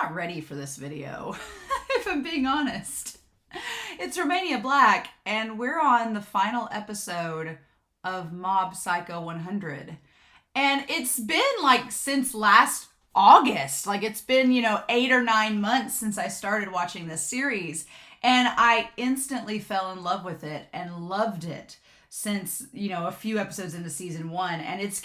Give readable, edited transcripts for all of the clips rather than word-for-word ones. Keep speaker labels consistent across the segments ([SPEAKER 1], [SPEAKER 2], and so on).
[SPEAKER 1] not ready for this video, if I'm being honest. It's Romania Black, and we're on the final episode of Mob Psycho 100. And it's been like since last August. Like it's been, 8 or 9 months since I started watching this series. And I instantly fell in love with it and loved it since, a few episodes into season 1. And it's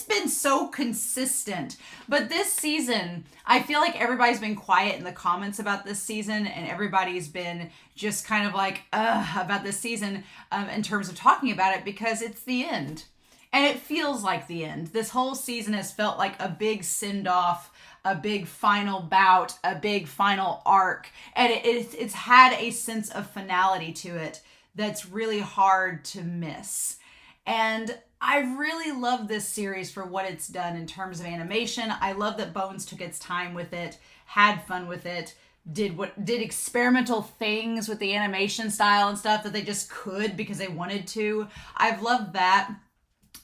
[SPEAKER 1] been so consistent. But this season, I feel like everybody's been quiet in the comments about this season, and everybody's been just kind of like, about this season in terms of talking about it, because it's the end. And it feels like the end. This whole season has felt like a big send-off, a big final bout, a big final arc. And it's had a sense of finality to it that's really hard to miss. And I really love this series for what it's done in terms of animation. I love that Bones took its time with it, had fun with it, did experimental things with the animation style and stuff that they just could because they wanted to. I've loved that.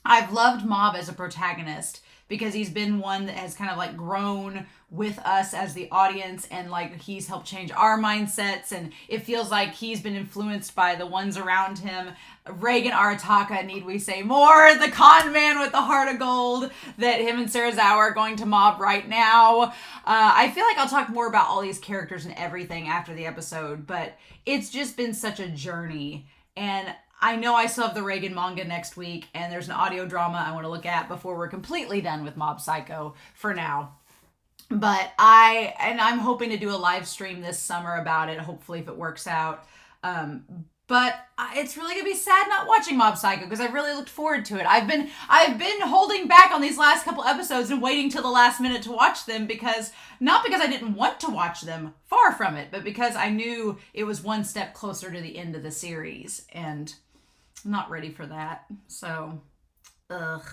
[SPEAKER 1] I've loved Mob as a protagonist because he's been one that has kind of like grown with us as the audience, and like he's helped change our mindsets, and it feels like he's been influenced by the ones around him. Reigen Arataka, need we say more? The con man with the heart of gold that him and Serizawa are going to mob right now. I feel like I'll talk more about all these characters and everything after the episode, but it's just been such a journey. And I know I still have the Reigen manga next week, and there's an audio drama I want to look at before we're completely done with Mob Psycho for now. But I'm hoping to do a live stream this summer about it, hopefully, if it works out. But it's really gonna be sad not watching Mob Psycho because I really looked forward to it. I've been holding back on these last couple episodes and waiting till the last minute to watch them, not because I didn't want to watch them, far from it, but because I knew it was one step closer to the end of the series, and I'm not ready for that. So, ugh.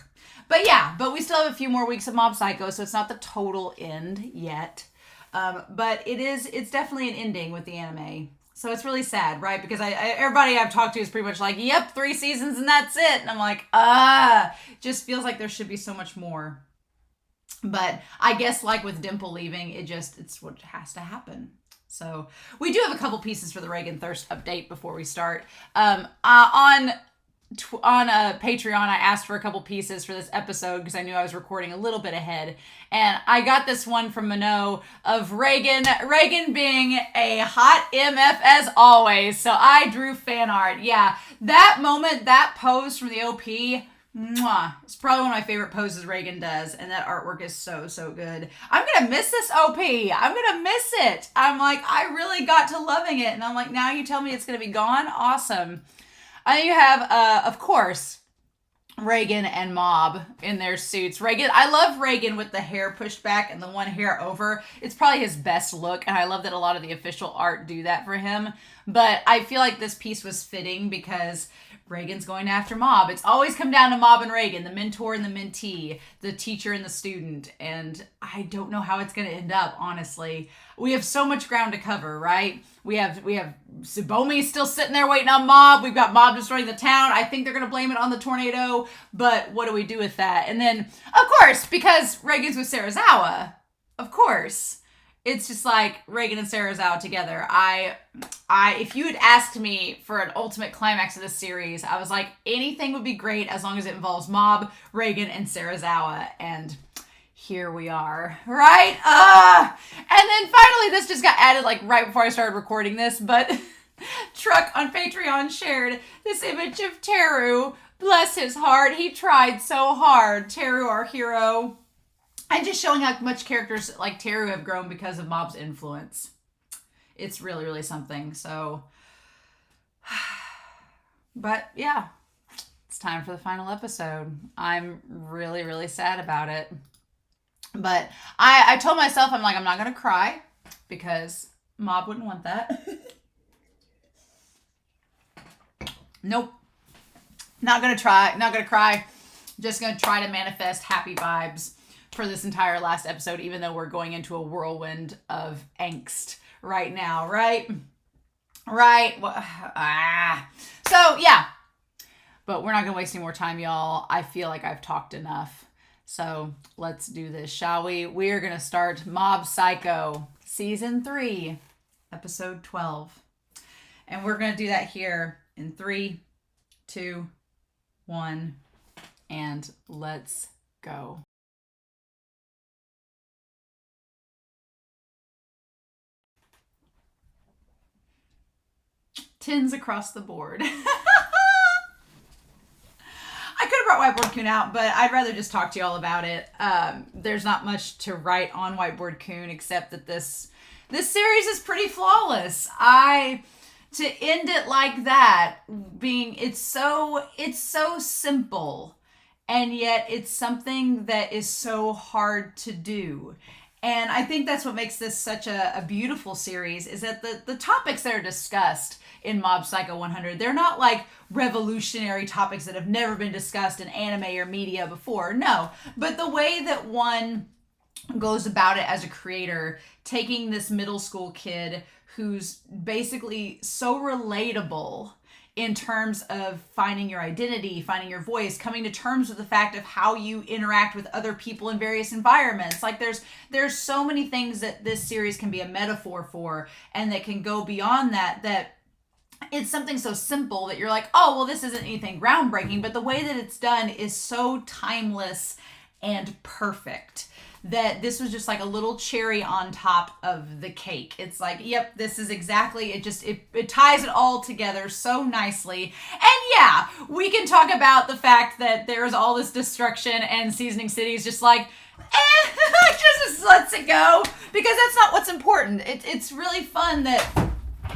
[SPEAKER 1] But we still have a few more weeks of Mob Psycho, so it's not the total end yet. But it's definitely an ending with the anime. So it's really sad, right? Because everybody I've talked to is pretty much like, yep, 3 seasons and that's it. And I'm like, just feels like there should be so much more. But I guess like with Dimple leaving, it's what has to happen. So we do have a couple pieces for the Reigen Thirst update before we start. On Patreon, I asked for a couple pieces for this episode because I knew I was recording a little bit ahead. And I got this one from Minot of Reigen being a hot MF as always. So I drew fan art. Yeah, that moment, that pose from the OP, mwah, it's probably one of my favorite poses Reigen does. And that artwork is so, so good. I'm going to miss this OP. I'm going to miss it. I'm like, I really got to loving it. And I'm like, now you tell me it's going to be gone? Awesome. And you have, of course, Reigen and Mob in their suits. Reigen, I love Reigen with the hair pushed back and the one hair over. It's probably his best look, and I love that a lot of the official art do that for him. But I feel like this piece was fitting because Reigen's going after Mob. It's always come down to Mob and Reigen, the mentor and the mentee, the teacher and the student. And I don't know how it's going to end up, honestly. We have so much ground to cover, right? We have Tsubomi still sitting there waiting on Mob. We've got Mob destroying the town. I think they're going to blame it on the tornado. But what do we do with that? And then, of course, because Reigen's with Serizawa, of course, it's just like Reigen and Serizawa together. If you had asked me for an ultimate climax of this series, I was like, anything would be great as long as it involves Mob, Reigen, and Serizawa. And here we are, right? And then finally, this just got added like right before I started recording this, but Truck on Patreon shared this image of Teru. Bless his heart. He tried so hard. Teru, our hero. And just showing how much characters like Teru have grown because of Mob's influence. It's really, really something. So, but yeah, it's time for the final episode. I'm really, really sad about it. But I told myself, I'm not going to cry because Mob wouldn't want that. Nope. Not going to cry. Just going to try to manifest happy vibes for this entire last episode, even though we're going into a whirlwind of angst right now, right? Right. So, yeah. But we're not going to waste any more time, y'all. I feel like I've talked enough. So let's do this, shall we? We are going to start Mob Psycho Season 3, Episode 12. And we're going to do that here in 3, 2, 1, and let's go. Tins across the board. I could have brought Whiteboard Coon out, but I'd rather just talk to you all about it. There's not much to write on Whiteboard Coon except that this series is pretty flawless. To end it like that, it's so simple, and yet it's something that is so hard to do. And I think that's what makes this such a beautiful series, is that the topics that are discussed in Mob Psycho 100, they're not like revolutionary topics that have never been discussed in anime or media before. No, but the way that one goes about it as a creator, taking this middle school kid who's basically so relatable in terms of finding your identity, finding your voice, coming to terms with the fact of how you interact with other people in various environments. Like there's so many things that this series can be a metaphor for, and that can go beyond that it's something so simple that you're like, oh, well, this isn't anything groundbreaking, but the way that it's done is so timeless and perfect that this was just like a little cherry on top of the cake. It's like, yep, this is exactly, it ties it all together so nicely. And yeah, we can talk about the fact that there's all this destruction and Seasoning City is just like, just lets it go, because that's not what's important. It's really fun that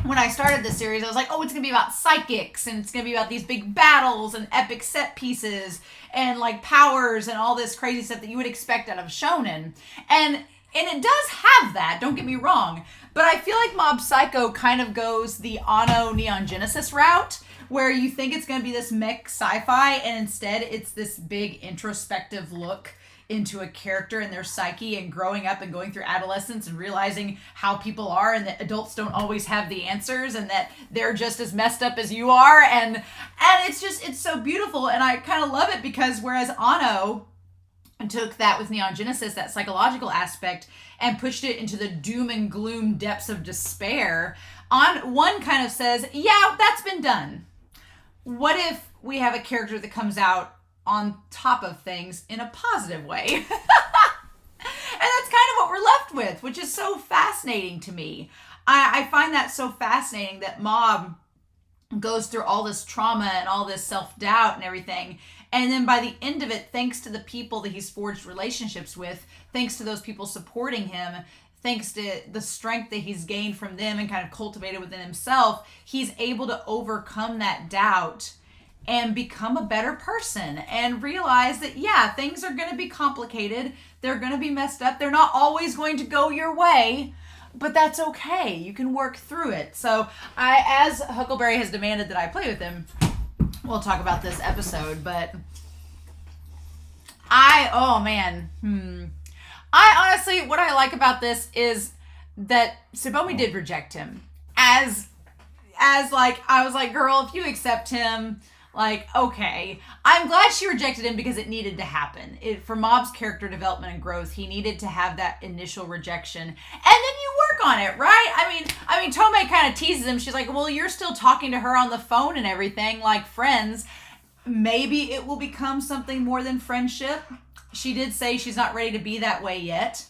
[SPEAKER 1] when I started this series, I was like, oh, it's going to be about psychics, and it's going to be about these big battles and epic set pieces and like powers and all this crazy stuff that you would expect out of shonen. And it does have that, don't get me wrong, but I feel like Mob Psycho kind of goes the Anno Neon Genesis route, where you think it's going to be this mech sci-fi, and instead it's this big introspective look into a character and their psyche, and growing up and going through adolescence and realizing how people are, and that adults don't always have the answers, and that they're just as messed up as you are, and it's so beautiful. And I kind of love it, because whereas Anno took that with Neon Genesis, that psychological aspect, and pushed it into the doom and gloom depths of despair, one kind of says, yeah, that's been done. What if we have a character that comes out on top of things in a positive way? And that's kind of what we're left with, which is so fascinating to me. I find that so fascinating that Mob goes through all this trauma and all this self-doubt and everything, and then by the end of it, thanks to the people that he's forged relationships with, thanks to those people supporting him, thanks to the strength that he's gained from them and kind of cultivated within himself, he's able to overcome that doubt and become a better person, and realize that, yeah, things are going to be complicated. They're going to be messed up. They're not always going to go your way, but that's okay. You can work through it. So as Huckleberry has demanded that I play with him, we'll talk about this episode, but I honestly, what I like about this is that Tsubomi did reject him. As like, I was like, girl, if you accept him, like, okay. I'm glad she rejected him, because it needed to happen. For Mob's character development and growth, he needed to have that initial rejection. And then you work on it, right? I mean, Tomei kind of teases him. She's like, well, you're still talking to her on the phone and everything, like friends. Maybe it will become something more than friendship. She did say she's not ready to be that way yet.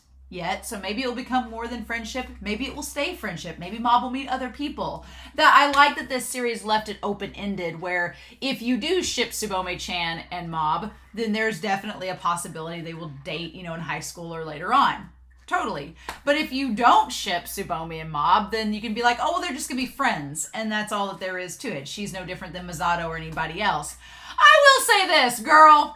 [SPEAKER 1] So maybe it'll become more than friendship. Maybe it will stay friendship. Maybe Mob will meet other people. That I like that this series left it open-ended, where if you do ship Tsubomi-chan and Mob, then there's definitely a possibility they will date, in high school or later on. Totally. But if you don't ship Tsubomi and Mob, then you can be like, oh, well, they're just gonna be friends, and that's all that there is to it. She's no different than Misato or anybody else. I will say this, girl.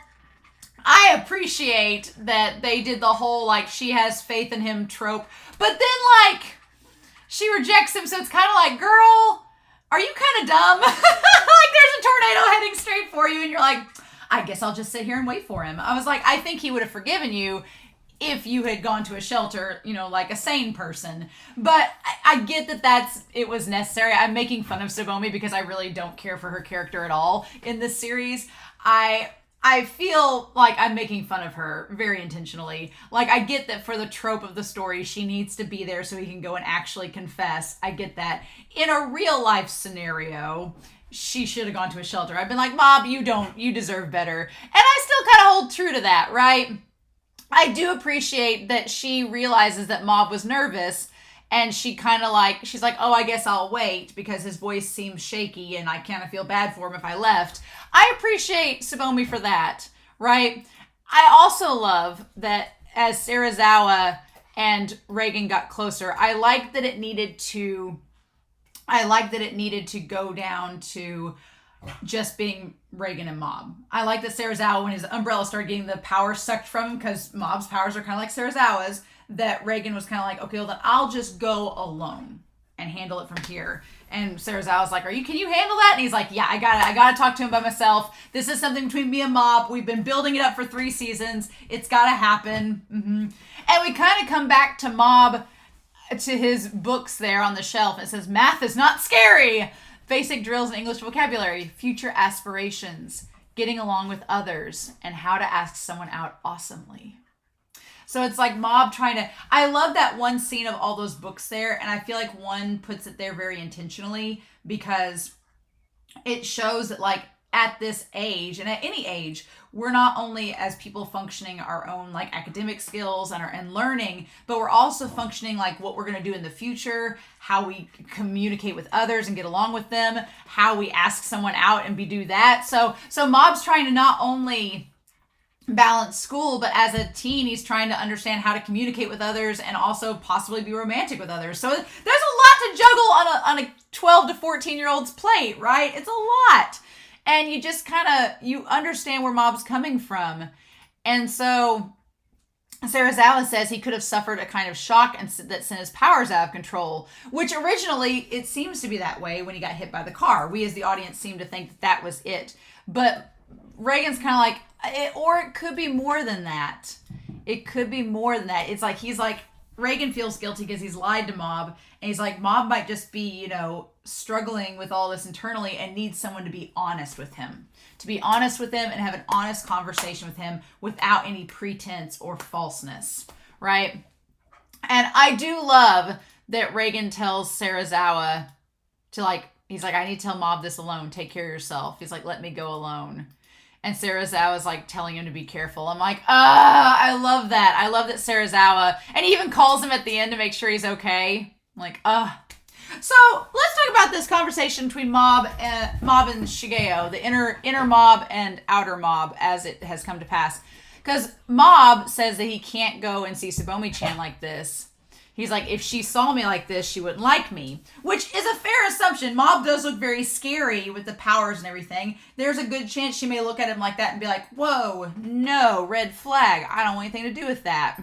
[SPEAKER 1] I appreciate that they did the whole, like, she has faith in him trope, but then, like, she rejects him, so it's kind of like, girl, are you kind of dumb? Like, there's a tornado heading straight for you, and you're like, I guess I'll just sit here and wait for him. I was like, I think he would have forgiven you if you had gone to a shelter, like a sane person. But I get that it was necessary. I'm making fun of Tsubomi because I really don't care for her character at all in this series. I I feel like I'm making fun of her very intentionally. Like, I get that for the trope of the story, she needs to be there so he can go and actually confess. I get that. In a real life scenario, she should have gone to a shelter. I've been like, Mob, you deserve better. And I still kind of hold true to that, right? I do appreciate that she realizes that Mob was nervous, and she's like, oh, I guess I'll wait because his voice seems shaky and I kind of feel bad for him if I left. I appreciate Tsubomi for that, right? I also love that as Serizawa and Reigen got closer, I like that it needed to go down to just being Reigen and Mob. I like that Serizawa, when his umbrella started getting the power sucked from him, because Mob's powers are kind of like Serizawa's, that Reigen was kind of like, okay, well then I'll just go alone and handle it from here. And Serizawa's like, can you handle that? And he's like, yeah, I gotta talk to him by myself. This is something between me and Mob. We've been building it up for 3 seasons. It's gotta happen. And we kind of come back to Mob, to his books there on the shelf. It says, math is not scary. Basic drills in English vocabulary, future aspirations, getting along with others, and how to ask someone out awesomely. So it's like Mob trying to... I love that one scene of all those books there, and I feel like one puts it there very intentionally, because it shows that, like, at this age, and at any age, we're not only as people functioning our own, like, academic skills and learning, but we're also functioning like what we're going to do in the future, how we communicate with others and get along with them, how we ask someone out and do that. So Mob's trying to not only balance school, but as a teen, he's trying to understand how to communicate with others and also possibly be romantic with others. So there's a lot to juggle on a 12 to 14-year-old's plate, right? It's a lot. And you just you understand where Mob's coming from. And so Serizawa says he could have suffered a kind of shock and that sent his powers out of control, which originally it seems to be that way when he got hit by the car. We as the audience seem to think that was it. But Reigen's kind of like, or it could be more than that. It could be more than that. It's like, Reigen feels guilty because he's lied to Mob, and he's like, Mob might just be, struggling with all this internally and needs someone to be honest with him. To be honest with him and have an honest conversation with him without any pretense or falseness, right? And I do love that Reigen tells Serizawa he's like, I need to tell Mob this alone. Take care of yourself. He's like, let me go alone. And Serizawa's like telling him to be careful. I'm like, I love that. I love that Serizawa, and he even calls him at the end to make sure he's okay. I'm like, So let's talk about this conversation between Mob and Shigeo, the inner Mob and outer Mob, as it has come to pass. Because Mob says that he can't go and see Tsubomi-chan like this. He's like, if she saw me like this, she wouldn't like me. Which is a fair assumption. Mob does look very scary with the powers and everything. There's a good chance she may look at him like that and be like, whoa, no, red flag. I don't want anything to do with that.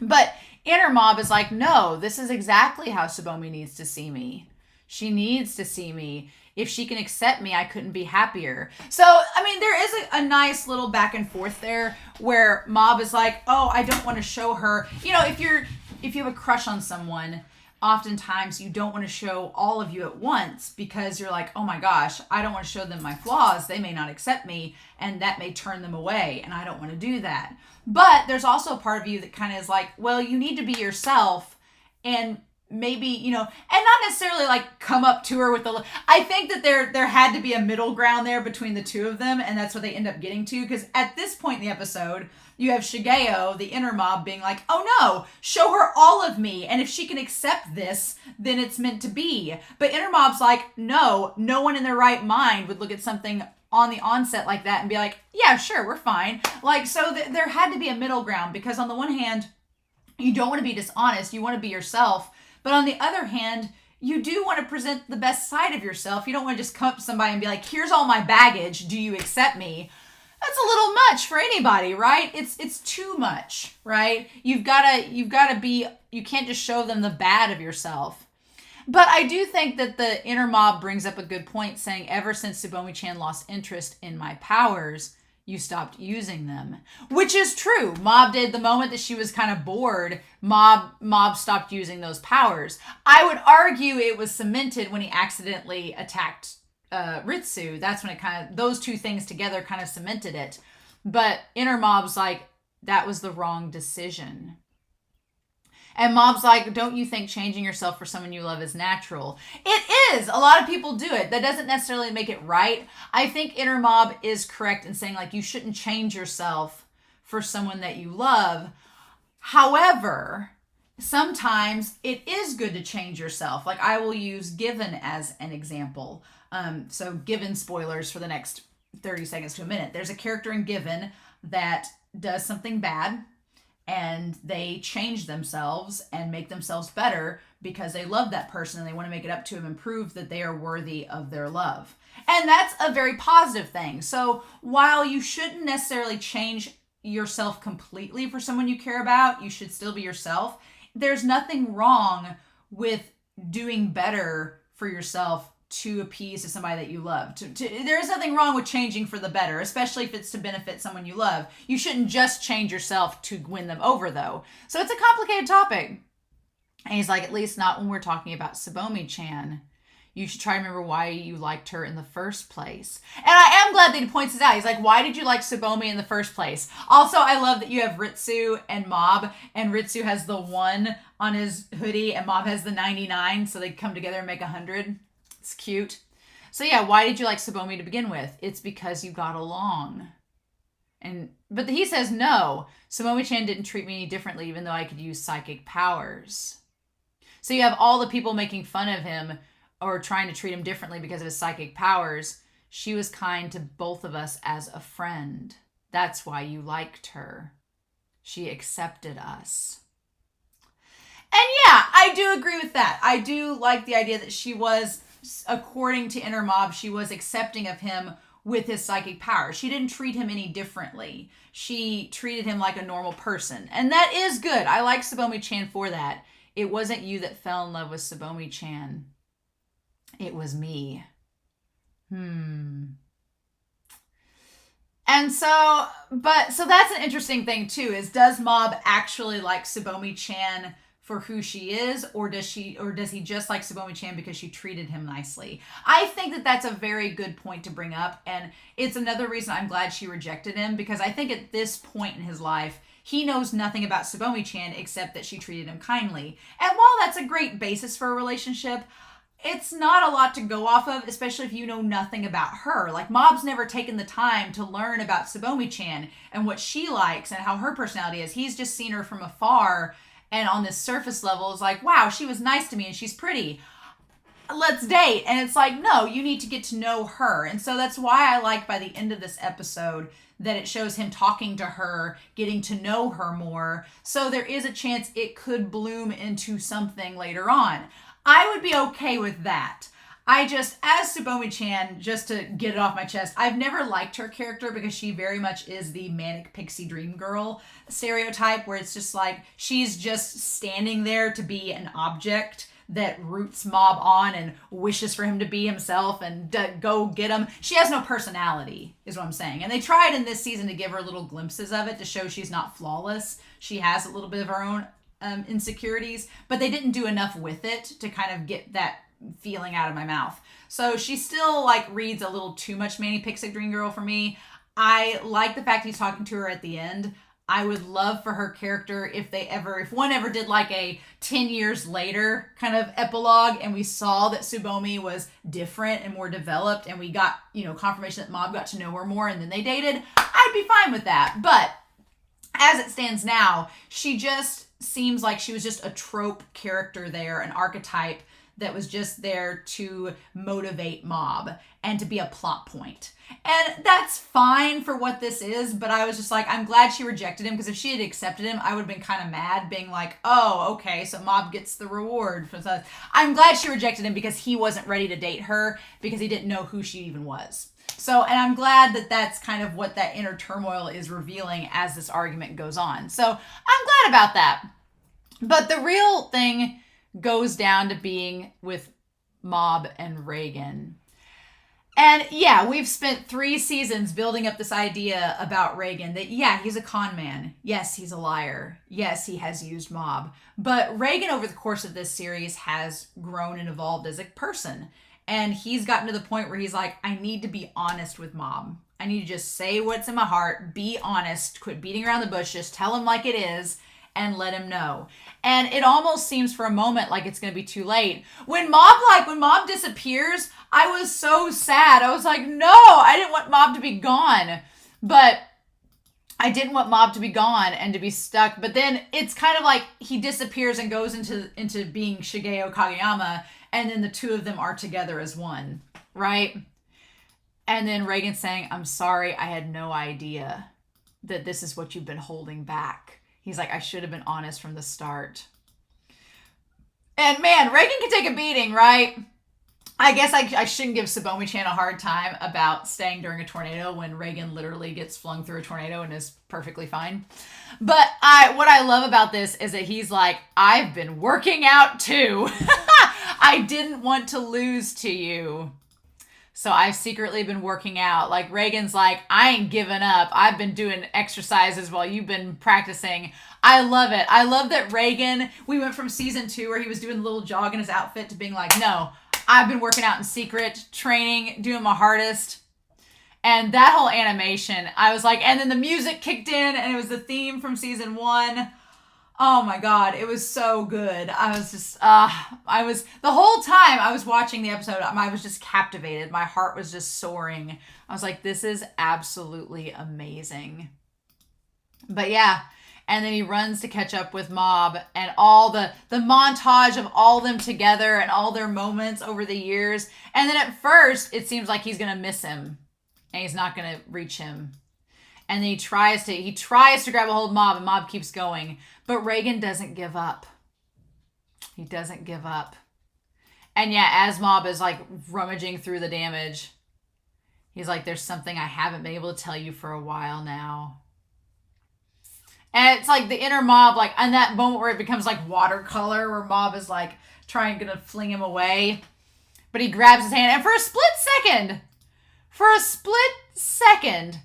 [SPEAKER 1] But inner Mob is like, no, this is exactly how Tsubomi needs to see me. She needs to see me. If she can accept me, I couldn't be happier. So, I mean, there is a nice little back and forth there where Mob is like, oh, I don't want to show her. If you have a crush on someone, oftentimes you don't want to show all of you at once because you're like, oh my gosh, I don't want to show them my flaws. They may not accept me, and that may turn them away, and I don't want to do that. But there's also a part of you that kind of is like, well, you need to be yourself, and maybe, and not necessarily like come up to her with I think that there had to be a middle ground there between the two of them, and that's what they end up getting to, because at this point in the episode, you have Shigeo, the inner Mob, being like, oh no, show her all of me, and if she can accept this, then it's meant to be. But inner Mob's like, no one in their right mind would look at something on the onset like that and be like, yeah, sure, we're fine. Like, so there had to be a middle ground, because on the one hand, you don't want to be dishonest, you want to be yourself, but on the other hand, you do want to present the best side of yourself. You don't want to just come up to somebody and be like, here's all my baggage, do you accept me? That's a little much for anybody, right? It's too much, right? You've got to be, you can't just show them the bad of yourself. But I do think that the inner Mob brings up a good point, saying ever since Tsubomi-chan lost interest in my powers, you stopped using them. Which is true. Mob did. The moment that she was kind of bored, Mob stopped using those powers. I would argue it was cemented when he accidentally attacked Ritsu, that's when it kind of, those two things together kind of cemented it. But inner Mob's like, that was the wrong decision. And Mob's like, don't you think changing yourself for someone you love is natural? It is. A lot of people do it. That doesn't necessarily make it right. I think inner Mob is correct in saying, like, you shouldn't change yourself for someone that you love. However, sometimes it is good to change yourself. Like, I will use Given as an example. So Given spoilers for the next 30 seconds to a minute. There's a character in Given that does something bad, and they change themselves and make themselves better because they love that person and they want to make it up to him and prove that they are worthy of their love. And that's a very positive thing. So while you shouldn't necessarily change yourself completely for someone you care about, you should still be yourself. There's nothing wrong with doing better for yourself to appease to somebody that you love. There is nothing wrong with changing for the better, especially if it's to benefit someone you love. You shouldn't just change yourself to win them over, though. So it's a complicated topic. And he's like, at least not when we're talking about Tsubomi-chan. You should try to remember why you liked her in the first place. And I am glad that he points this out. He's like, why did you like Tsubomi in the first place? Also, I love that you have Ritsu and Mob, and Ritsu has the 1 on his hoodie, and Mob has the 99, so they come together and make 100. It's cute. So yeah, why did you like Tsubomi to begin with? It's because you got along. But he says, no, Tsubomi-chan didn't treat me any differently, even though I could use psychic powers. So you have all the people making fun of him or trying to treat him differently because of his psychic powers. She was kind to both of us as a friend. That's why you liked her. She accepted us. And yeah, I do agree with that. I do like the idea that she was, according to inner Mob, she was accepting of him with his psychic powers. She didn't treat him any differently. She treated him like a normal person. And that is good. I like Tsubomi-chan for that. It wasn't you that fell in love with Tsubomi-chan. It was me. And so that's an interesting thing too, is does Mob actually like Tsubomi-chan for who she is, or does he just like Tsubomi-chan because she treated him nicely? I think that that's a very good point to bring up, and it's another reason I'm glad she rejected him, because I think at this point in his life, he knows nothing about Tsubomi-chan except that she treated him kindly. And while that's a great basis for a relationship, it's not a lot to go off of, especially if you know nothing about her. Like, Mob's never taken the time to learn about Tsubomi-chan and what she likes and how her personality is. He's just seen her from afar, and on this surface level is like, wow, she was nice to me and she's pretty. Let's date. And it's like, no, you need to get to know her. And so that's why I like by the end of this episode that it shows him talking to her, getting to know her more. So there is a chance it could bloom into something later on. I would be okay with that. I just, as Tsubomi-chan, just to get it off my chest, I've never liked her character because she very much is the manic pixie dream girl stereotype, where it's just like she's just standing there to be an object that roots Mob on and wishes for him to be himself and go get him. She has no personality, is what I'm saying. And they tried in this season to give her little glimpses of it to show she's not flawless. She has a little bit of her own insecurities, but they didn't do enough with it to kind of get that feeling out of my mouth. So she still like reads a little too much Manny Pixie Dream Girl for me. I like the fact he's talking to her at the end. I would love for her character if one ever did like a 10 years later kind of epilogue, and we saw that Tsubomi was different and more developed, and we got, confirmation that Mob got to know her more and then they dated. I'd be fine with that. But as it stands now, she just seems like she was just a trope character there, an archetype that was just there to motivate Mob and to be a plot point. And that's fine for what this is, but I was just like, I'm glad she rejected him, because if she had accepted him, I would have been kind of mad, being like, oh, okay, so Mob gets the reward for that. I'm glad she rejected him because he wasn't ready to date her, because he didn't know who she even was. So, and I'm glad that that's kind of what that inner turmoil is revealing as this argument goes on. So I'm glad about that. But the real thing goes down to being with Mob and Reigen. And yeah, we've spent 3 seasons building up this idea about Reigen that, yeah, he's a con man. Yes, he's a liar. Yes, he has used Mob. But Reigen over the course of this series has grown and evolved as a person. And he's gotten to the point where he's like, I need to be honest with Mom. I need to just say what's in my heart, be honest, quit beating around the bush, just tell him like it is, and let him know. And it almost seems for a moment like it's going to be too late. When Mom disappears, I was so sad. I was like, no, I didn't want Mom to be gone. But I didn't want Mom to be gone and to be stuck. But then it's kind of like he disappears and goes into being Shigeo Kageyama, and then the two of them are together as one, right? And then Reigen saying, I'm sorry, I had no idea that this is what you've been holding back. He's like, I should have been honest from the start. And man, Reigen can take a beating, right? I guess I shouldn't give Tsubomi-chan a hard time about staying during a tornado when Reigen literally gets flung through a tornado and is perfectly fine. But what I love about this is that he's like, I've been working out too. I didn't want to lose to you. So I've secretly been working out. Like Reigen's like, I ain't giving up. I've been doing exercises while you've been practicing. I love it. I love that Reigen, we went from season 2 where he was doing a little jog in his outfit to being like, no, I've been working out in secret, training, doing my hardest. And that whole animation, I was like, and then the music kicked in and it was the theme from season 1. Oh my God, it was so good. I was just, the whole time I was watching the episode, I was just captivated. My heart was just soaring. I was like, this is absolutely amazing. But yeah, and then he runs to catch up with Mob, and all the montage of all them together and all their moments over the years. And then at first, it seems like he's going to miss him and he's not going to reach him. And then he tries to grab a hold of Mob, and Mob keeps going. But Reigen doesn't give up. He doesn't give up. And yeah, as Mob is like rummaging through the damage, he's like, there's something I haven't been able to tell you for a while now. And it's like the inner Mob, like in that moment where it becomes like watercolor, where Mob is like gonna fling him away. But he grabs his hand, and for a split second,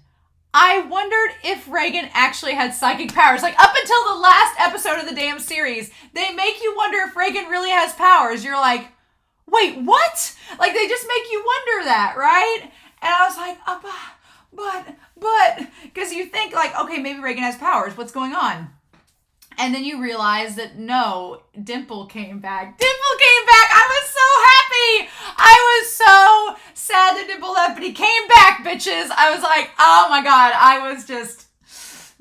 [SPEAKER 1] I wondered if Reigen actually had psychic powers. Like, up until the last episode of the damn series, they make you wonder if Reigen really has powers. You're like, wait, what? Like, they just make you wonder that, right? And I was like, but, because you think, like, okay, maybe Reigen has powers. What's going on? And then you realize that, no, Dimple came back. I was so happy. I was so sad that Dimple left, but he came back, bitches. I was like, oh my God. I was just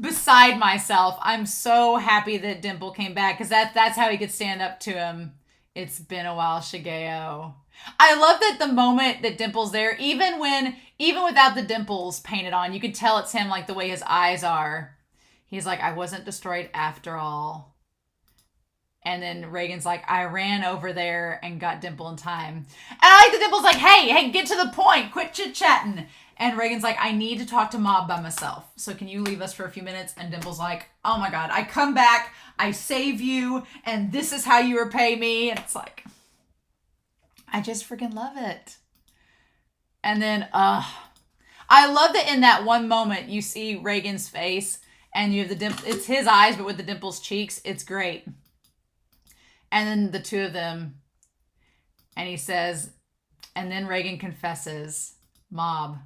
[SPEAKER 1] beside myself. I'm so happy that Dimple came back, because that's how he could stand up to him. It's been a while, Shigeo. I love that the moment that Dimple's there, even without the dimples painted on, you could tell it's him, like the way his eyes are. He's like, I wasn't destroyed after all. And then Reigen's like, I ran over there and got Dimple in time. And I like the Dimple's like, hey, get to the point. Quit chit-chatting. And Reigen's like, I need to talk to Mob by myself. So can you leave us for a few minutes? And Dimple's like, oh my God, I come back, I save you, and this is how you repay me. And it's like, I just freaking love it. And then, I love that in that one moment you see Reigen's face, and you have it's his eyes, but with the Dimple's cheeks. It's great. And then the two of them, and he says, and then Reigen confesses, Mob.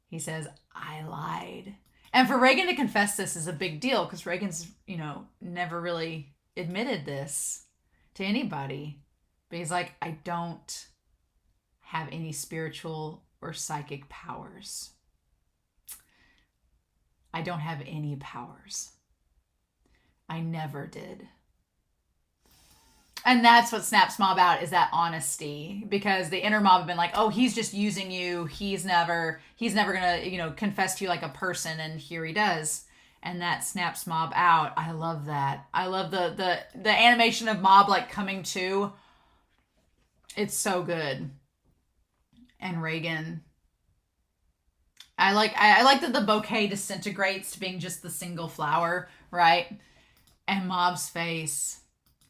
[SPEAKER 1] He says, I lied. And for Reigen to confess this is a big deal, because Reigen's, never really admitted this to anybody. But he's like, I don't have any spiritual or psychic powers. I don't have any powers. I never did. And that's what snaps Mob out, is that honesty. Because the inner Mob have been like, oh, he's just using you. He's never gonna, confess to you like a person, and here he does. And that snaps Mob out. I love that. I love the animation of Mob like coming to. It's so good. And Reigen, I like that the bouquet disintegrates to being just the single flower, right? And Mob's face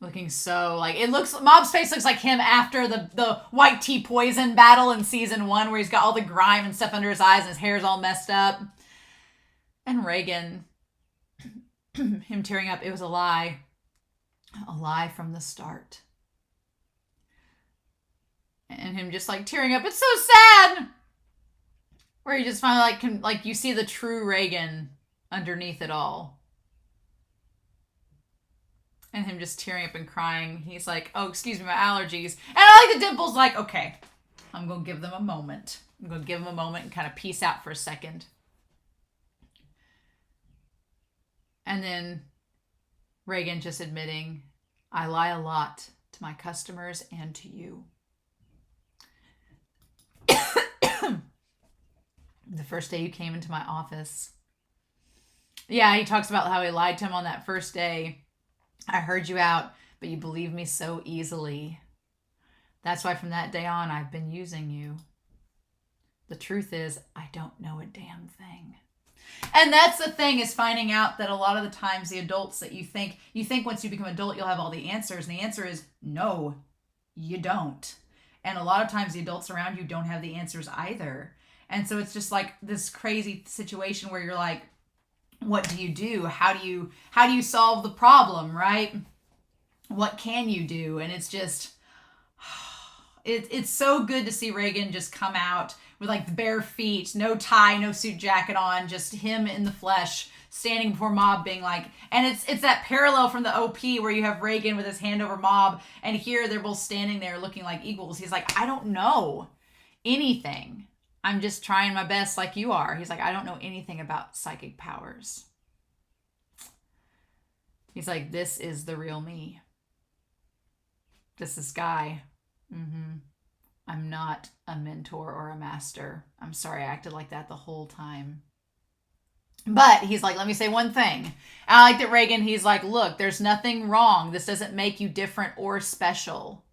[SPEAKER 1] looking so like, Mob's face looks like him after the white tea poison battle in season 1, where he's got all the grime and stuff under his eyes and his hair's all messed up. And Reigen, him tearing up, it was a lie from the start. And him just like tearing up. It's so sad. Where you just finally like you see the true Reigen underneath it all. And him just tearing up and crying. He's like, oh, excuse me, my allergies. And I like the Dimple's like, okay, I'm going to give them a moment. I'm going to give them a moment and kind of peace out for a second. And then Reigen just admitting, I lie a lot to my customers and to you. The first day you came into my office. Yeah, he talks about how he lied to him on that first day. I heard you out, but you believed me so easily. That's why from that day on, I've been using you. The truth is, I don't know a damn thing. And that's the thing, is finding out that a lot of the times the adults that you think once you become adult, you'll have all the answers. And the answer is no, you don't. And a lot of times the adults around you don't have the answers either. And so it's just like this crazy situation where you're like, what do you do? How do you solve the problem, right? What can you do? And it's just, it's so good to see Reigen just come out with like the bare feet, no tie, no suit jacket on, just him in the flesh, standing before Mob being like, and it's that parallel from the OP where you have Reigen with his hand over Mob, and here they're both standing there looking like equals. He's like, I don't know anything. I'm just trying my best like you are. He's like, I don't know anything about psychic powers. He's like, this is the real me. This is Guy. I'm not a mentor or a master. I'm sorry I acted like that the whole time. But he's like, let me say one thing. I like that Reigen, he's like, look, there's nothing wrong. This doesn't make you different or special.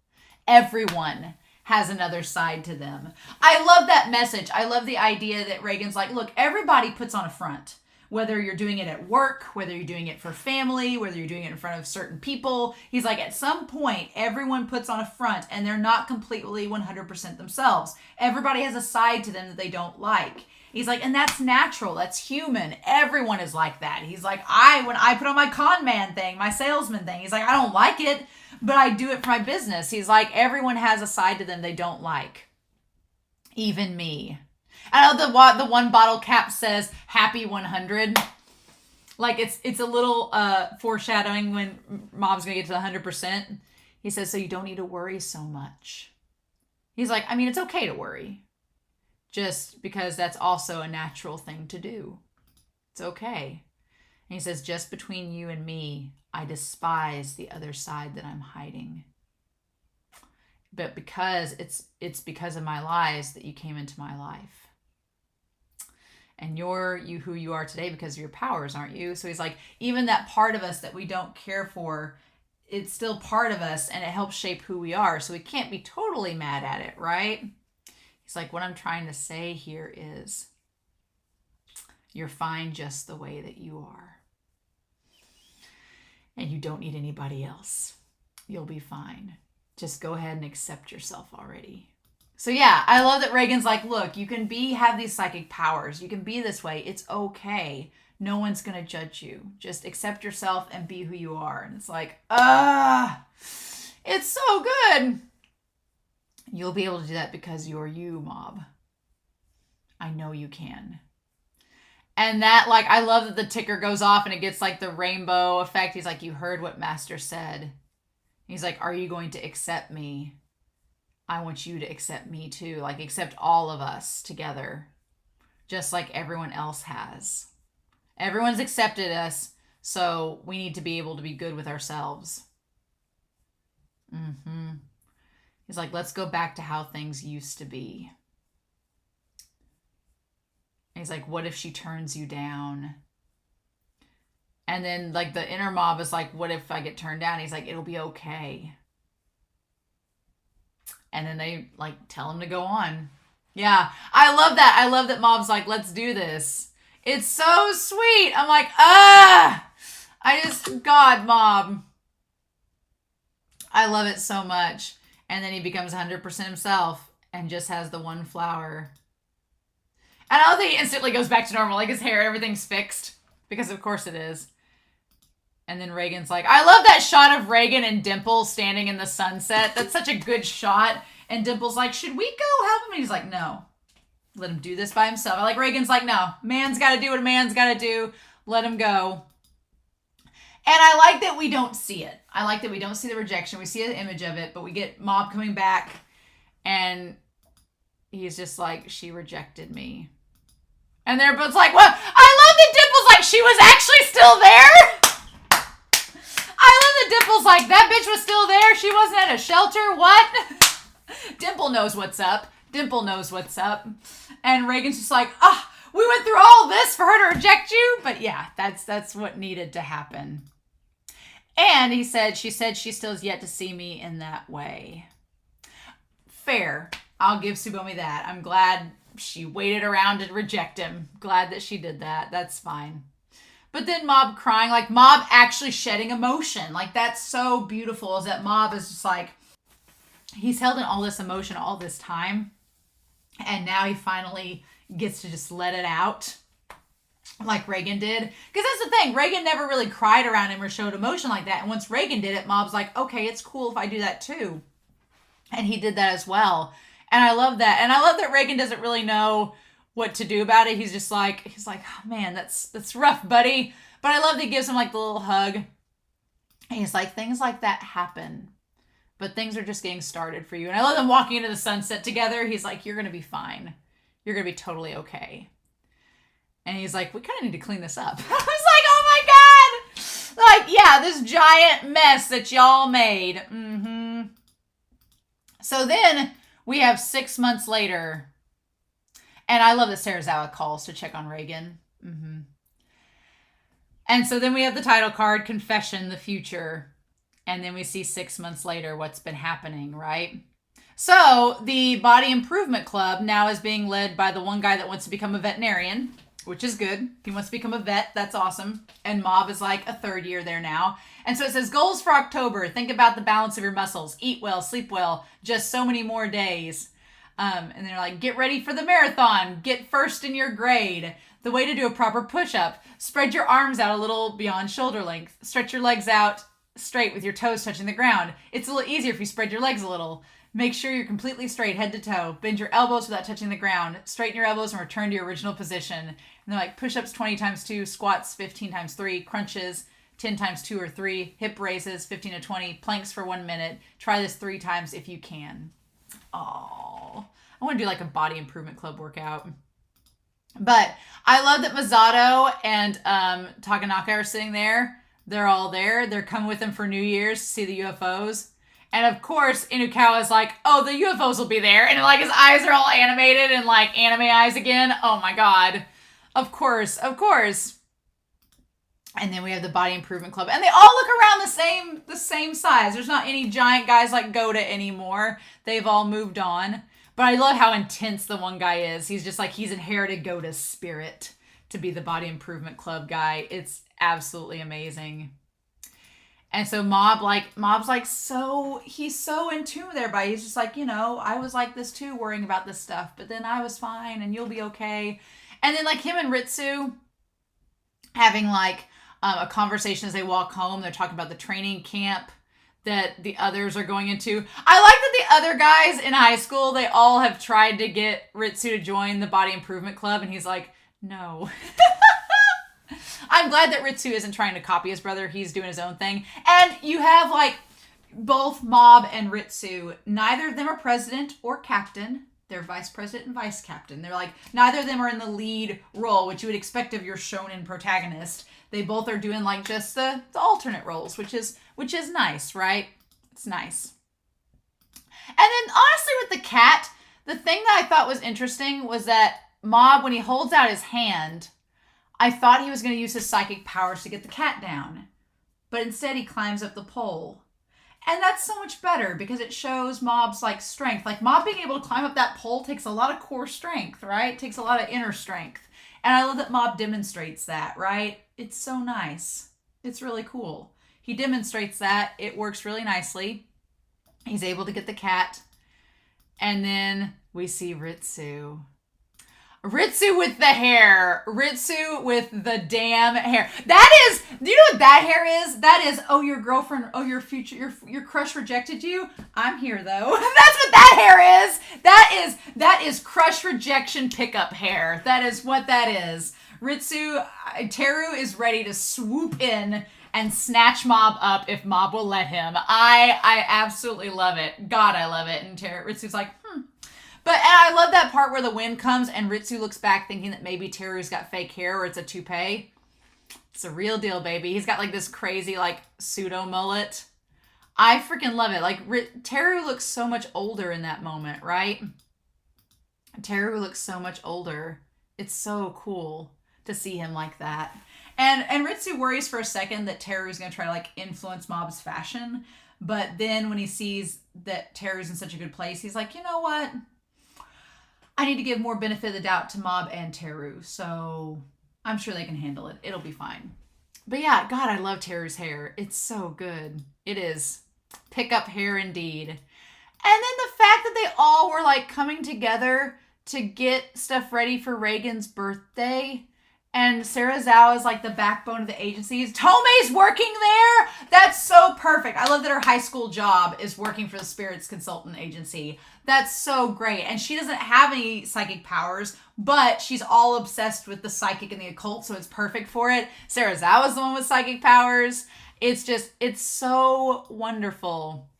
[SPEAKER 1] Everyone has another side to them. I love that message. I love the idea that Reigen's like, look, everybody puts on a front. Whether you're doing it at work, whether you're doing it for family, whether you're doing it in front of certain people. He's like, at some point, everyone puts on a front and they're not completely 100% themselves. Everybody has a side to them that they don't like. He's like, and that's natural. That's human. Everyone is like that. He's like, when I put on my con man thing, my salesman thing, he's like, I don't like it, but I do it for my business. He's like, everyone has a side to them they don't like. Even me. I know the one bottle cap says happy 100. Like it's a little foreshadowing when Mom's going to get to the 100%. He says, so you don't need to worry so much. He's like, I mean, it's okay to worry. Just because that's also a natural thing to do. It's okay. And he says, just between you and me, I despise the other side that I'm hiding. But because it's because of my lies that you came into my life. And you're who you are today because of your powers, aren't you? So he's like, even that part of us that we don't care for, it's still part of us and it helps shape who we are. So we can't be totally mad at it, right? He's like, what I'm trying to say here is you're fine just the way that you are. And you don't need anybody else. You'll be fine. Just go ahead and accept yourself already. So yeah, I love that Reigen's like, look, you can have these psychic powers. You can be this way. It's okay. No one's going to judge you. Just accept yourself and be who you are. And it's like, it's so good. You'll be able to do that because you're you, Mob. I know you can. And that, like, I love that the ticker goes off and it gets like the rainbow effect. He's like, you heard what Master said. He's like, are you going to accept me? I want you to accept me too. Like, accept all of us together. Just like everyone else has. Everyone's accepted us, so we need to be able to be good with ourselves. He's like, let's go back to how things used to be. And he's like, what if she turns you down? And then, like, the inner Mob is like, what if I get turned down? He's like, it'll be okay. And then they, like, tell him to go on. Yeah, I love that. I love that Mob's like, let's do this. It's so sweet. I'm like, God, Mob. I love it so much. And then he becomes 100% himself and just has the one flower. And I love that he instantly goes back to normal. Like, his hair, everything's fixed. Because of course it is. And then Reigen's like, I love that shot of Reigen and Dimple standing in the sunset. That's such a good shot. And Dimple's like, should we go help him? And he's like, no. Let him do this by himself. I like Reigen's like, no. Man's got to do what a man's got to do. Let him go. And I like that we don't see it. I like that we don't see the rejection. We see an image of it, but we get Mob coming back, and he's just like, she rejected me. And they're both like, what? I love that Dimple's like, she was actually still there? I love that Dimple's like, that bitch was still there? She wasn't at a shelter? What? Dimple knows what's up. Dimple knows what's up. And Reigen's just like, we went through all this for her to reject you? But yeah, that's what needed to happen. And she said she still has yet to see me in that way. Fair. I'll give Tsubomi that. I'm glad she waited around to reject him. Glad that she did that. That's fine. But then Mob crying, like Mob actually shedding emotion. Like that's so beautiful, is that Mob is just like, he's held in all this emotion all this time. And now he finally gets to just let it out. Like Reigen did. Because that's the thing. Reigen never really cried around him or showed emotion like that. And once Reigen did it, Mob's like, okay, it's cool if I do that too. And he did that as well. And I love that. And I love that Reigen doesn't really know what to do about it. He's just like, oh man, that's rough, buddy. But I love that he gives him like the little hug. And he's like, things like that happen. But things are just getting started for you. And I love them walking into the sunset together. He's like, you're going to be fine. You're going to be totally okay. And he's like, we kind of need to clean this up. I was like, oh my God. Like, yeah, this giant mess that y'all made. Mm-hmm. So then we have 6 months later. And I love that Serizawa calls to check on Reigen. Mm-hmm. And so then we have the title card, Confession, the Future. And then we see 6 months later what's been happening, right? So the Body Improvement Club now is being led by the one guy that wants to become a veterinarian, which is good. He wants to become a vet. That's awesome. And Mob is like a third year there now. And so it says, goals for October. Think about the balance of your muscles. Eat well, sleep well. Just so many more days. And they're like, get ready for the marathon. Get first in your grade. The way to do a proper push-up. Spread your arms out a little beyond shoulder length. Stretch your legs out straight with your toes touching the ground. It's a little easier if you spread your legs a little. Make sure you're completely straight head to toe. Bend your elbows without touching the ground. Straighten your elbows and return to your original position. And they're like push-ups 20 times 2, squats 15 times 3, crunches 10 times 2 or 3, hip raises 15 to 20, planks for 1 minute. Try this 3 times if you can. Oh, I want to do like a Body Improvement Club workout. But I love that Masato and Takanaka are sitting there. They're all there. They're coming with them for New Year's to see the UFOs. And of course, Inukawa is like, oh, the UFOs will be there. And like his eyes are all animated and like anime eyes again. Oh my God. Of course, of course. And then we have the Body Improvement Club. And they all look around the same size. There's not any giant guys like Goda anymore. They've all moved on. But I love how intense the one guy is. He's just like, he's inherited Goda's spirit to be the Body Improvement Club guy. It's absolutely amazing. And so Mob's like, he's so in tune with everybody. He's just like, I was like this too, worrying about this stuff, but then I was fine and you'll be okay. And then like him and Ritsu having like a conversation as they walk home. They're talking about the training camp that the others are going into. I like that the other guys in high school, they all have tried to get Ritsu to join the Body Improvement Club. And he's like, no. I'm glad that Ritsu isn't trying to copy his brother. He's doing his own thing. And you have like both Mob and Ritsu. Neither of them are president or captain. They're vice president and vice captain. They're like, neither of them are in the lead role, which you would expect of your shonen protagonist. They both are doing like just the alternate roles, which is nice, right? It's nice. And then honestly with the cat, the thing that I thought was interesting was that Mob, when he holds out his hand, I thought he was going to use his psychic powers to get the cat down. But instead he climbs up the pole. And that's so much better because it shows Mob's like strength. Like Mob being able to climb up that pole takes a lot of core strength, right? It takes a lot of inner strength. And I love that Mob demonstrates that, right? It's so nice. It's really cool. He demonstrates that. It works really nicely. He's able to get the cat. And then we see Ritsu. Ritsu with the hair. Ritsu with the damn hair. That is, do you know what that hair is? That is, oh, your girlfriend, oh, your future, your crush rejected you? I'm here though. That's what that hair is. That is crush rejection pickup hair. That is what that is. Ritsu, Teru is ready to swoop in and snatch Mob up if Mob will let him. I absolutely love it. God, I love it. And Ritsu's like, But and I love that part where the wind comes and Ritsu looks back thinking that maybe Teru's got fake hair or it's a toupee. It's a real deal, baby. He's got like this crazy like pseudo mullet. I freaking love it. Like Teru looks so much older in that moment, right? Teru looks so much older. It's so cool to see him like that. And Ritsu worries for a second that Teru's going to try to like influence Mob's fashion. But then when he sees that Teru's in such a good place, he's like, you know what? I need to give more benefit of the doubt to Mob and Teru. So I'm sure they can handle it. It'll be fine. But yeah, God, I love Teru's hair. It's so good. It is. Pick up hair indeed. And then the fact that they all were like coming together to get stuff ready for Reigen's birthday. And Sarah Zhao is like the backbone of the agencies. Tomei's working there. That's so perfect. I love that her high school job is working for the Spirits Consultant Agency. That's so great. And she doesn't have any psychic powers, but she's all obsessed with the psychic and the occult, so it's perfect for it. Sarah Zhao is the one with psychic powers. It's so wonderful.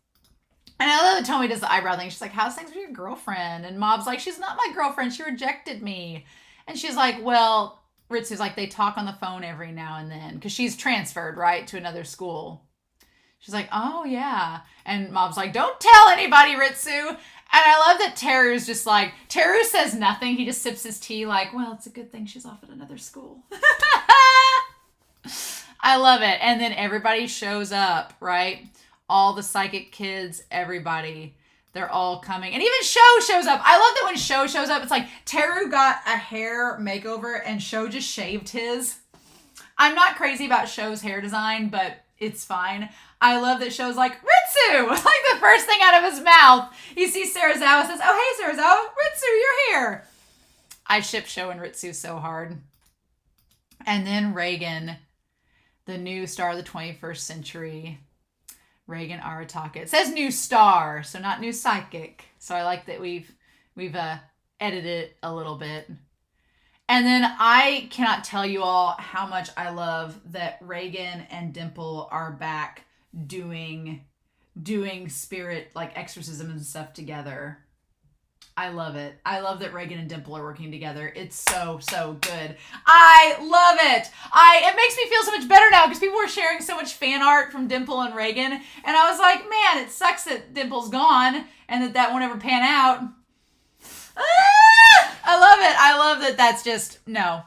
[SPEAKER 1] And I love that Tomei does the eyebrow thing. She's like, how's things with your girlfriend? And Mob's like, she's not my girlfriend. She rejected me. And she's like, well... Ritsu's like, they talk on the phone every now and then because she's transferred, right, to another school. She's like, oh, yeah. And Mob's like, don't tell anybody, Ritsu. And I love that Teru's just like, Teru says nothing. He just sips his tea like, well, it's a good thing she's off at another school. I love it. And then everybody shows up, right? All the psychic kids, everybody. They're all coming. And even Sho shows up. I love that when Sho shows up, it's like Teru got a hair makeover and Sho just shaved his. I'm not crazy about Sho's hair design, but it's fine. I love that Sho's like, Ritsu! Like the first thing out of his mouth. You see Sarah Zhao says, oh, hey, Sarah Zhao. Ritsu, you're here. I ship Sho and Ritsu so hard. And then Reigen, the new star of the 21st century. Reigen Arataka. It says new star, so not new psychic. So I like that we've edited it a little bit. And then I cannot tell you all how much I love that Reigen and Dimple are back doing spirit like exorcism and stuff together. I love it. I love that Reigen and Dimple are working together. It's so, so good. I love it. It makes me feel so much better now because people were sharing so much fan art from Dimple and Reigen. And I was like, man, it sucks that Dimple's gone and that won't ever pan out. I love it. I love that that's just, no,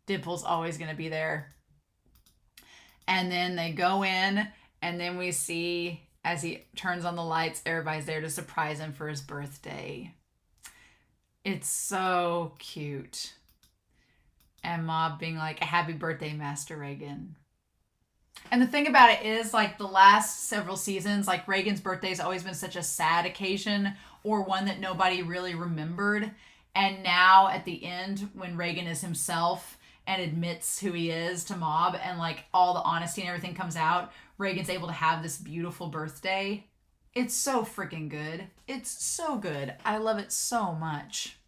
[SPEAKER 1] Dimple's always going to be there. And then they go in and then we see... as he turns on the lights, everybody's there to surprise him for his birthday. It's so cute. And Mob being like, happy birthday, Master Reigen. And the thing about it is, like, the last several seasons, like, Reigen's birthday's always been such a sad occasion or one that nobody really remembered. And now, at the end, when Reigen is himself and admits who he is to Mob and, like, all the honesty and everything comes out, Reigen's able to have this beautiful birthday. It's so freaking good. It's so good. I love it so much.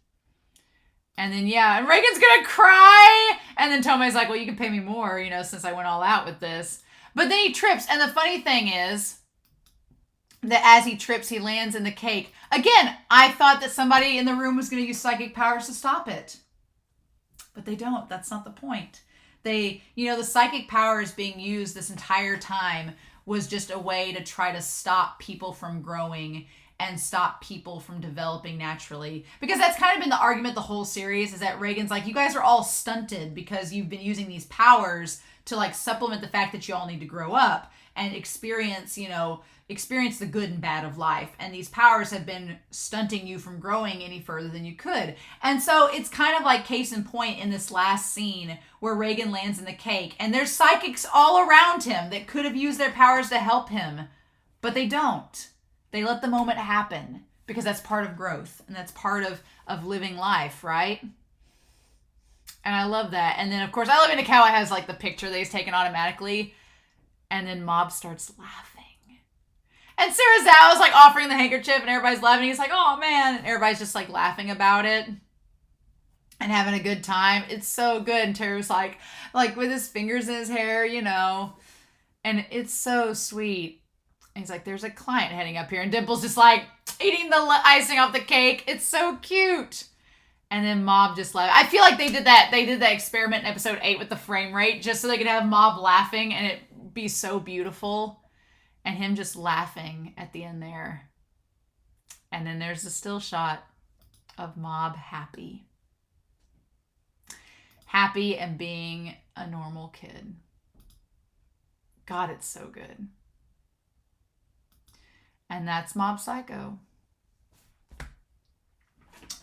[SPEAKER 1] And then, yeah, and Reigen's gonna cry. And then Tomei's like, well, you can pay me more, since I went all out with this. But then he trips. And the funny thing is that as he trips, he lands in the cake. Again, I thought that somebody in the room was going to use psychic powers to stop it. But they don't. That's not the point. The psychic powers being used this entire time was just a way to try to stop people from growing and stop people from developing naturally. Because that's kind of been the argument the whole series, is that Reigen's like, you guys are all stunted because you've been using these powers to like supplement the fact that you all need to grow up and experience the good and bad of life. And these powers have been stunting you from growing any further than you could. And so it's kind of like case in point in this last scene where Reigen lands in the cake and there's psychics all around him that could have used their powers to help him, but they don't. They let the moment happen because that's part of growth and that's part of living life, right? And I love that. And then, of course, I love it how it has like the picture that he's taken automatically. And then Mob starts laughing. And Sarah Zhao is like offering the handkerchief and everybody's laughing. He's like, oh man. And everybody's just like laughing about it and having a good time. It's so good. And Teru's like with his fingers in his hair, you know. And it's so sweet. And he's like, there's a client heading up here. And Dimple's just like eating the icing off the cake. It's so cute. And then Mob just laughed. I feel like they did that experiment in episode 8 with the frame rate just so they could have Mob laughing and it be so beautiful. And him just laughing at the end there. And then there's a still shot of Mob happy. Happy and being a normal kid. God, it's so good. And that's Mob Psycho.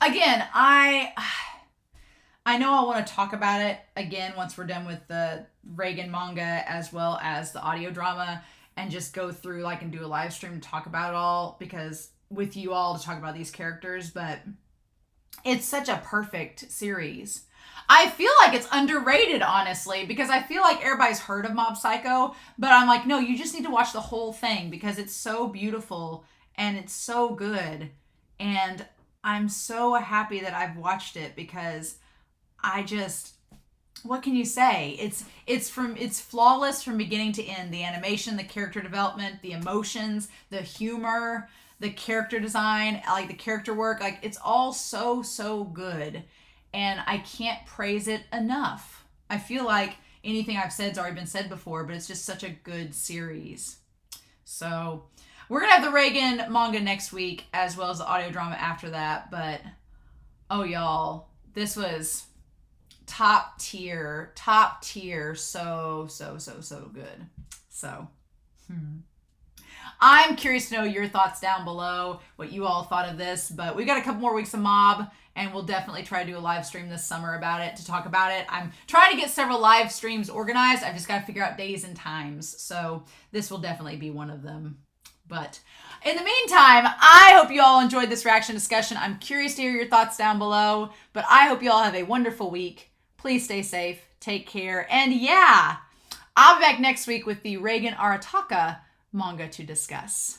[SPEAKER 1] Again, I know I want to talk about it again once we're done with the Reigen manga as well as the audio drama and just go through like and do a live stream to talk about it all because with you all to talk about these characters, but it's such a perfect series. I feel like it's underrated, honestly, because I feel like everybody's heard of Mob Psycho, but I'm like, no, you just need to watch the whole thing because it's so beautiful and it's so good. And I'm so happy that I've watched it because what can you say? It's flawless from beginning to end. The animation, the character development, the emotions, the humor, the character design, like the character work, like it's all so, so good. And I can't praise it enough. I feel like anything I've said has already been said before, but it's just such a good series. So we're going to have the Reigen manga next week as well as the audio drama after that. But, oh, y'all, this was top tier. So, so, so, so good. So, I'm curious to know your thoughts down below, what you all thought of this. But we've got a couple more weeks of Mob, and we'll definitely try to do a live stream this summer about it, to talk about it. I'm trying to get several live streams organized. I've just got to figure out days and times. So this will definitely be one of them. But in the meantime, I hope you all enjoyed this reaction discussion. I'm curious to hear your thoughts down below. But I hope you all have a wonderful week. Please stay safe. Take care. And yeah, I'll be back next week with the Reigen Arataka manga to discuss.